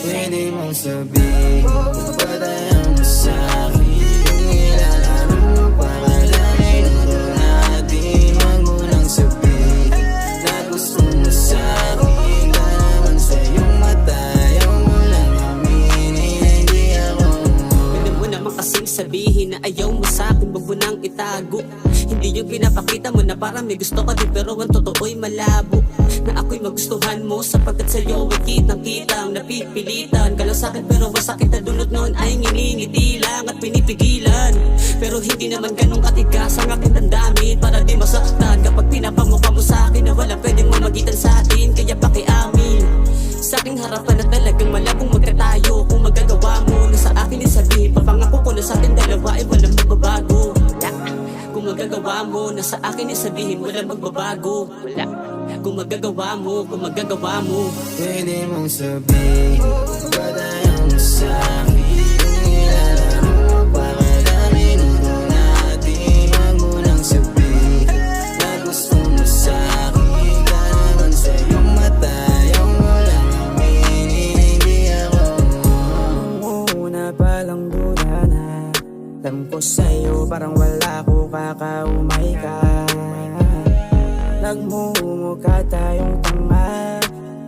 Pwede mong sabihin kung patayan mo sa'kin. Kung ilalaro mo pa kalamin ito natin. Wag mo nang sabihin na gusto mo sa'kin. Ka naman sa iyong mata, ayaw mo lang aminin. Hindi ako Pwede mo naman kasing sabihin na ayaw mo sa'kin, wag mo nang itago. Hindi yung pinapakita mo na parang may gusto ka din, pero ang totoo'y malabo. Na ako'y magustuhan mo sapagkat sa'yo ay kitang-kitang napipilitan ka lang sa'kin, pero masakit na dulot noon ay nginingiti lang at pinipigilan. Pero hindi naman ganun katigas ang aking damdamin para di masaktan kapag pinapamukha mo sa'kin na wala pwedeng mamagitan sa'tin. Kaya pakiamin sa aking harapan na talagang malabong magkatayo. Kung magagawa mo na sa akin isabihin, papangako ko na sa ating dalawa ay walang magbabago. Kung magagawa mo na sa akin isabihin, walang magbabago. Wala. Kung magagawa mo, kung magagawa mo. Pwede mong sabihin kung patayan mo sa'kin. Kung ilalaro mo pa kalamin ito natin. Wag mo nang sabihin na gusto mo sa'kin. Ka naman sa iyong mata, ayaw mo lang aminin. Hindi ako Una palang duda na alam ko sa'yo, parang wala ko kakaumay ka. Nagmumukha tayong tanga.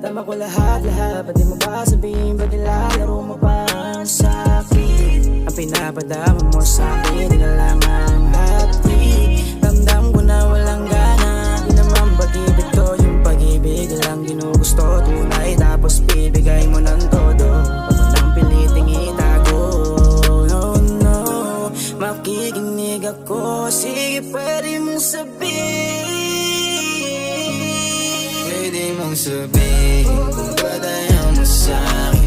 Tama ko lahat, pati mo ba sabihin, ba't nilalaro mo pa sa'kin? Ang pinapadama mo sa'kin, di na lang ang hati. Damdam ko na walang gana, di naman pag-ibig to. Yung pag-ibig lang ginugusto, tunay tapos bibigay mo ng todo. Huwag mo nang piliting itago, no, no. Makikinig ako, sige pwede mong sabihin. Pwede mong sabihin kung patayan mo sa'kin.